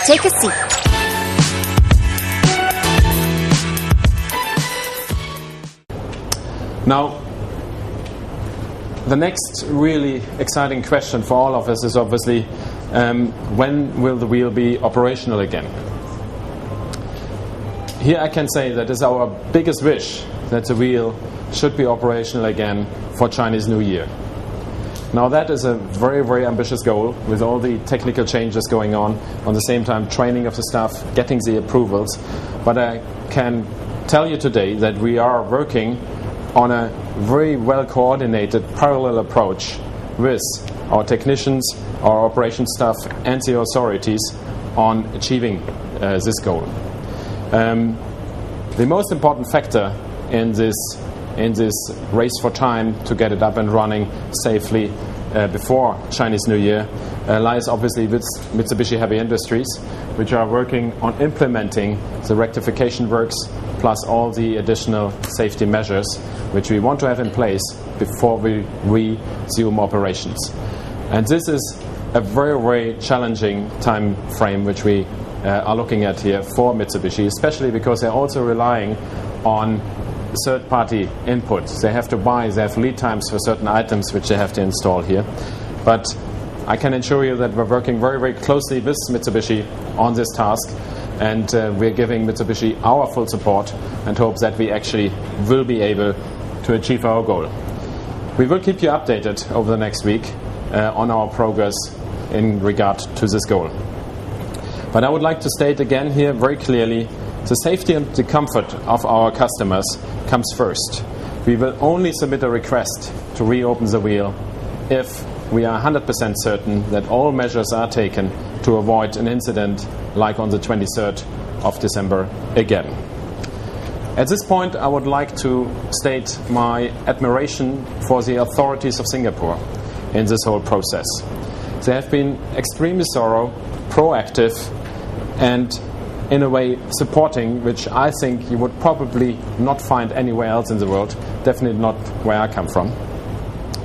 take a seat. Now, the next really exciting question for all of us is obviously, when will the wheel be operational again? Here I can say that it's our biggest wish that the wheel should be operational again for Chinese New Year. Now that is a very, very ambitious goal with all the technical changes going on the same time training of the staff, getting the approvals. But I can tell you today that we are working on a very well coordinated parallel approach with our technicians, our operations staff and the authorities on achieving this goal. The most important factor in this race for time to get it up and running safely before Chinese New Year lies obviously with Mitsubishi Heavy Industries, which are working on implementing the rectification works plus all the additional safety measures which we want to have in place before we resume operations. And this is a very, very challenging time frame which we are looking at here for Mitsubishi, especially because they're also relying on third-party inputs. They have to buy, they have lead times for certain items which they have to install here. But I can assure you that we're working very, very closely with Mitsubishi on this task, and we're giving Mitsubishi our full support and hope that we actually will be able to achieve our goal. We will keep you updated over the next week on our progress in regard to this goal. But I would like to state again here very clearly, the safety and the comfort of our customers comes first. We will only submit a request to reopen the wheel if we are 100% certain that all measures are taken to avoid an incident like on the 23rd of December again. At this point, I would like to state my admiration for the authorities of Singapore in this whole process. They have been extremely thorough, proactive, and in a way supporting, which I think you would probably not find anywhere else in the world, definitely not where I come from.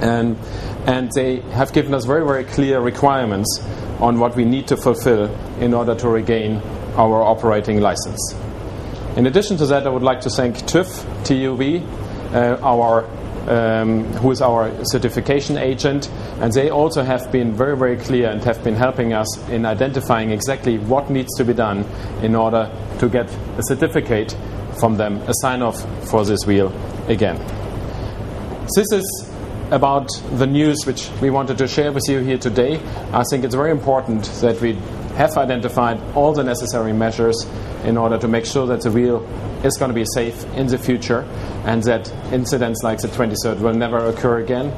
And they have given us very, very clear requirements on what we need to fulfill in order to regain our operating license. In addition to that, I would like to thank TÜV, who is our certification agent, and they also have been very, very clear and have been helping us in identifying exactly what needs to be done in order to get a certificate from them, a sign-off for this wheel again. This is about the news which we wanted to share with you here today. I think it's very important that we have identified all the necessary measures in order to make sure that the wheel is going to be safe in the future and that incidents like the 23rd will never occur again.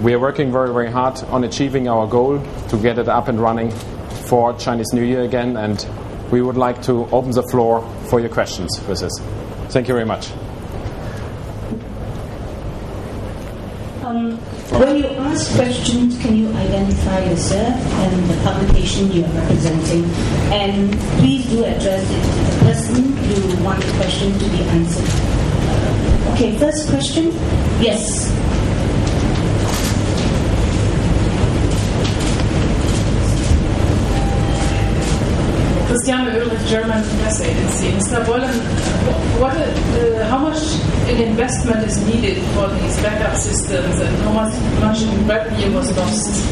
We are working very, very hard on achieving our goal to get it up and running for Chinese New Year again, and we would like to open the floor for your questions with this. Thank you very much. When you ask questions, can you identify yourself and the publication you are representing? And please do address it to the person you want the question to be answered. Okay, first question? Yes. Christiane Ulrich, German Press Agency. Mr. Bollen, how much investment is needed for these backup systems and how much revenue was lost?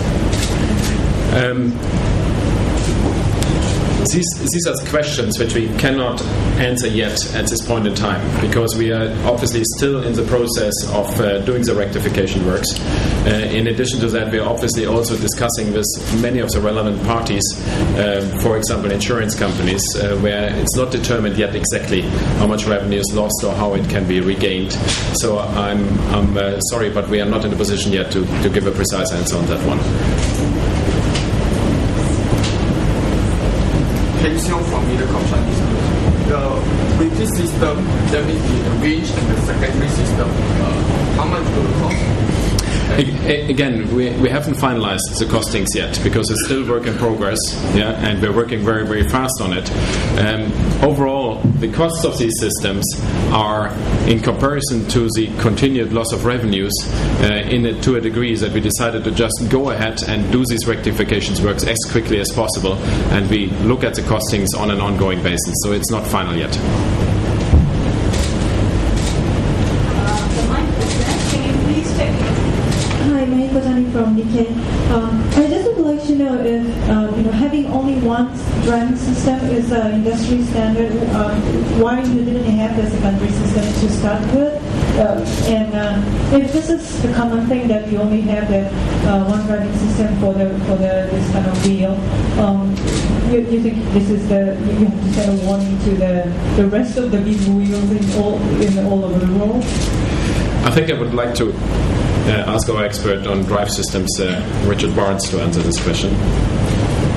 These are questions which we cannot answer yet at this point in time, because we are obviously still in the process of doing the rectification works. In addition to that, we are obviously also discussing with many of the relevant parties, for example insurance companies, where it's not determined yet exactly how much revenue is lost or how it can be regained. So I'm sorry, but we are not in a position yet to give a precise answer on that one. From Mediacom Chinese. With this system, that means the range and the secondary system, how much will it cost? Again, we haven't finalized the costings yet because it's still work in progress, and we're working very, very fast on it. Overall, the costs of these systems are, in comparison to the continued loss of revenues, to a degree that we decided to just go ahead and do these rectifications works as quickly as possible, and we look at the costings on an ongoing basis. So it's not final yet. From Nikkei. I just would like to know if having only one driving system is an industry standard. Why you didn't have the secondary system to start with? And if this is the common thing that you only have the one driving system for this kind of wheel, you think this is you have to send a warning to the rest of the big wheels in all over the world? I think I would like to ask our expert on drive systems, Richard Barnes, to answer this question.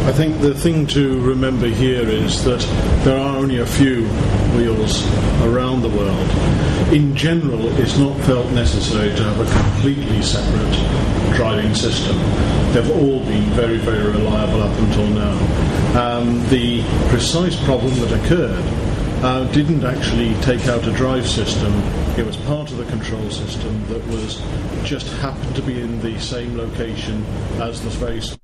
I think the thing to remember here is that there are only a few wheels around the world. In general, it's not felt necessary to have a completely separate driving system. They've all been very, very reliable up until now. The precise problem that occurred didn't actually take out a drive system. It was part of the control system that was just happened to be in the same location as the very small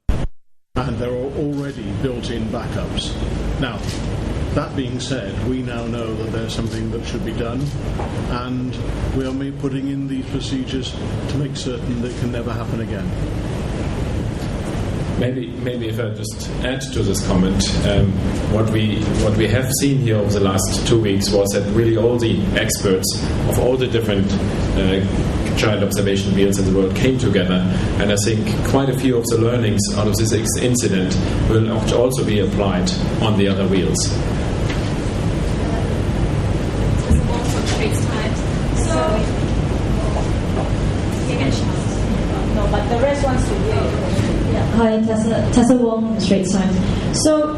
fire. And there are already built-in backups. Now, that being said, we now know that there's something that should be done, and we are putting in these procedures to make certain that it can never happen again. Maybe if I just add to this comment, what we have seen here over the last 2 weeks was that really all the experts of all the different child observation wheels in the world came together, and I think quite a few of the learnings out of this incident will also be applied on the other wheels. No, but the rest wants to hear. Hi, Tessa Wong, Straits Times. So,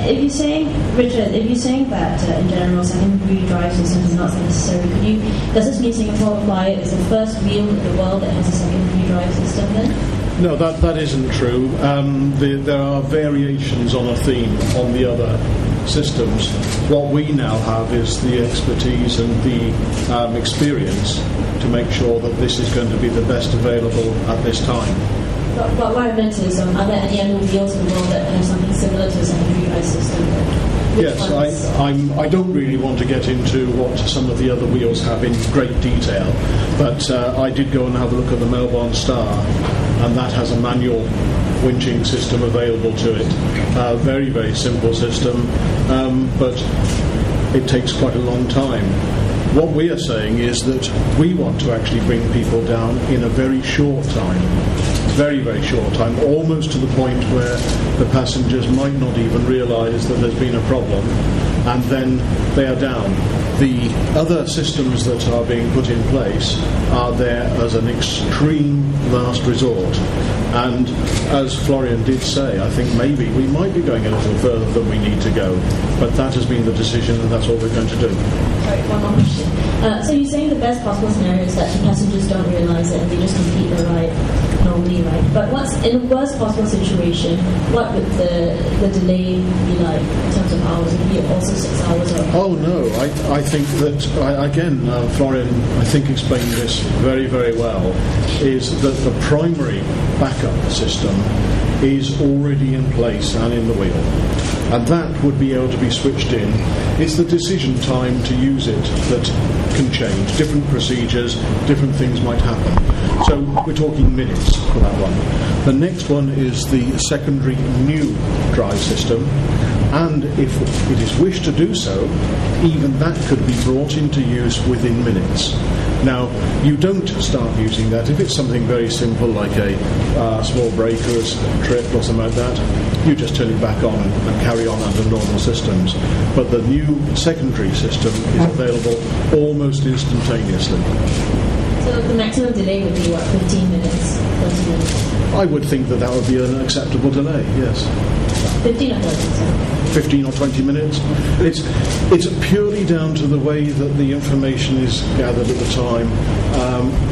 if you're saying, Richard, that in general secondary drive systems is not necessary, does this mean Singapore-Flyer is the first wheel in the world that has a secondary drive system then? No, that isn't true. There are variations on a theme on the other systems. What we now have is the expertise and the experience to make sure that this is going to be the best available at this time. But what I meant is, are there any other wheels in the world that have something similar to a secondary drive system? Yes, I don't really want to get into what some of the other wheels have in great detail, but I did go and have a look at the Melbourne Star, and that has a manual winching system available to it. Very, very simple system, but it takes quite a long time. What we are saying is that we want to actually bring people down in a very short time. Very, very short time, almost to the point where the passengers might not even realise that there's been a problem, and then they are down. The other systems that are being put in place are there as an extreme last resort. And as Florian did say, I think maybe we might be going a little further than we need to go, but that has been the decision, and that's what we're going to do. Sorry, one more question. So you're saying the best possible scenario is that the passengers don't realise it and they just complete the ride normally, right? But what's in the worst possible situation, what would the delay be like in terms of hours? Would it be also 6 hours? Or oh no, I think that, Florian, I think explained this very, very well, is that the primary backup system is already in place and in the wheel, and that would be able to be switched in. It's the decision time to use it that can change. Different procedures, different things might happen. So we're talking minutes for that one. The next one is the secondary new drive system, and if it is wished to do so, even that could be brought into use within minutes. Now, you don't start using that if it's something very simple like a small breakers trip or something like that. You just turn it back on and carry on under normal systems. But the new secondary system is available almost instantaneously. So the maximum delay would be, 15 minutes, 20 minutes? I would think that would be an acceptable delay, yes. 15 or 30, 15 or 20 minutes. It's purely down to the way that the information is gathered at the time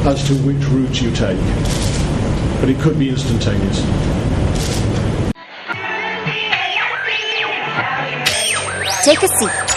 as to which route you take. But it could be instantaneous. Take a seat.